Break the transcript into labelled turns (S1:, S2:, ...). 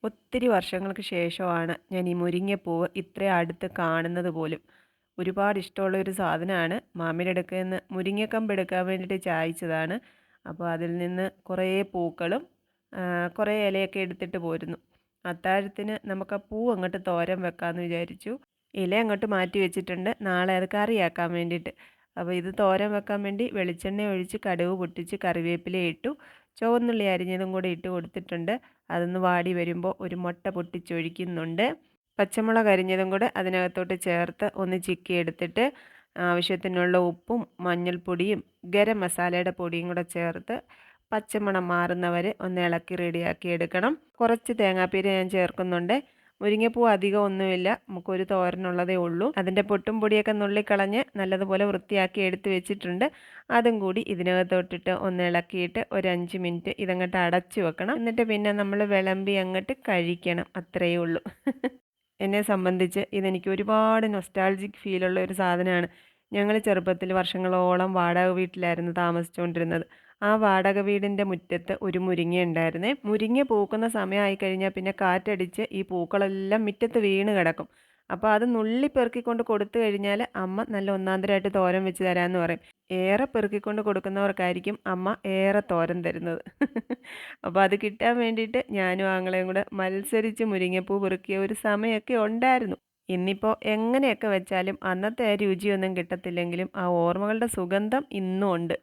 S1: ഒത്തിരി വർഷങ്ങൾക്ക് ശേഷമാണ് ഞാൻ ഈ മുരിങ്ങപ്പൂവ് ഇത്രയും അടുത്ത് കാണുന്നത് പോലും. ഒരുപാട് ഇഷ്ടമുള്ള ഒരു സാധനമാണ്. മാമിയുടെ അടുക്കൽ നിന്ന് മുരിങ്ങക്കമ്പ് എടുക്കാൻ വേണ്ടിയിട്ട് ചായച്ചതാണ്. അപ്പോൾ അതിൽ നിന്ന് കുറേ പൂക്കളും കുറേ ഇലയൊക്കെ എടുത്തിട്ട് പോരുന്നു. അത്താഴത്തിന് നമുക്ക് ആ പൂ അങ്ങോട്ട് തോരൻ വെക്കാമെന്ന് വിചാരിച്ചു. ഇല അങ്ങോട്ട് മാറ്റി വെച്ചിട്ടുണ്ട്, നാളെ അത് കറിയാക്കാൻ വേണ്ടിയിട്ട്. അപ്പോൾ ഇത് തോരൻ വെക്കാൻ വേണ്ടി വെളിച്ചെണ്ണ ഒഴിച്ച് കടുക് പൊട്ടിച്ച് കറിവേപ്പില ഇട്ടു. ചുവന്നുള്ളി അരിഞ്ഞതും കൂടി ഇട്ട് കൊടുത്തിട്ടുണ്ട്. അതൊന്ന് വാടി വരുമ്പോൾ ഒരു മുട്ട പൊട്ടിച്ചൊഴിക്കുന്നുണ്ട്. പച്ചമുളക് അരിഞ്ഞതും കൂടെ അതിനകത്തോട്ട് ചേർത്ത് ഒന്ന് ചിക്കി എടുത്തിട്ട് ആവശ്യത്തിനുള്ള ഉപ്പും മഞ്ഞൾപ്പൊടിയും ഗരം മസാലയുടെ പൊടിയും കൂടെ ചേർത്ത് പച്ചമണം മാറുന്നവരെ ഒന്ന് ഇളക്കി റെഡിയാക്കി എടുക്കണം. കുറച്ച് തേങ്ങാപ്പീര ഞാൻ ചേർക്കുന്നുണ്ട്. മുരിങ്ങപ്പൂ അധികം ഒന്നുമില്ല, നമുക്കൊരു തോരനുള്ളതേ ഉള്ളൂ. അതിൻ്റെ പൊട്ടും പൊടിയൊക്കെ നുള്ളിക്കളഞ്ഞ് നല്ലതുപോലെ വൃത്തിയാക്കി എടുത്ത് വെച്ചിട്ടുണ്ട്. അതും കൂടി ഇതിനകത്തോട്ടിട്ട് ഒന്ന് ഇളക്കിയിട്ട് ഒരു 5 മിനിറ്റ് ഇതങ്ങോട്ട് അടച്ചു വെക്കണം. എന്നിട്ട് പിന്നെ നമ്മൾ വിളമ്പി അങ്ങോട്ട് കഴിക്കണം. അത്രയേ ഉള്ളൂ. എന്നെ സംബന്ധിച്ച് ഇതെനിക്ക് ഒരുപാട് നൊസ്റ്റാൾജിക് ഫീലുള്ള ഒരു സാധനമാണ്. ഞങ്ങൾ ചെറുപ്പത്തിൽ വർഷങ്ങളോളം വാടക വീട്ടിലായിരുന്നു താമസിച്ചുകൊണ്ടിരുന്നത്. ആ വാടക വീടിൻ്റെ മുറ്റത്ത് ഒരു മുരിങ്ങ ഉണ്ടായിരുന്നേ. മുരിങ്ങ പൂക്കുന്ന സമയമായി കഴിഞ്ഞാൽ പിന്നെ കാറ്റടിച്ച് ഈ പൂക്കളെല്ലാം മുറ്റത്ത് വീണ് കിടക്കും. അപ്പോൾ അത് നുള്ളി പെറുക്കിക്കൊണ്ട് കൊടുത്തു കഴിഞ്ഞാൽ അമ്മ നല്ല ഒന്നാന്തരമായിട്ട് തോരൻ വെച്ച് തരാമെന്ന് പറയും. ഏറെ പെറുക്കിക്കൊണ്ട് കൊടുക്കുന്നവർക്കായിരിക്കും അമ്മ ഏറെ തോരൻ തരുന്നത്. അപ്പോൾ അത് കിട്ടാൻ വേണ്ടിയിട്ട് ഞാനും ആങ്ങളെയും കൂടെ മത്സരിച്ച് മുരിങ്ങപ്പൂ പെറുക്കിയ ഒരു സമയമൊക്കെ ഉണ്ടായിരുന്നു. ഇന്നിപ്പോൾ എങ്ങനെയൊക്കെ വെച്ചാലും അന്നത്തെ ആ രുചിയൊന്നും കിട്ടത്തില്ലെങ്കിലും ആ ഓർമ്മകളുടെ സുഗന്ധം ഇന്നും ഉണ്ട്.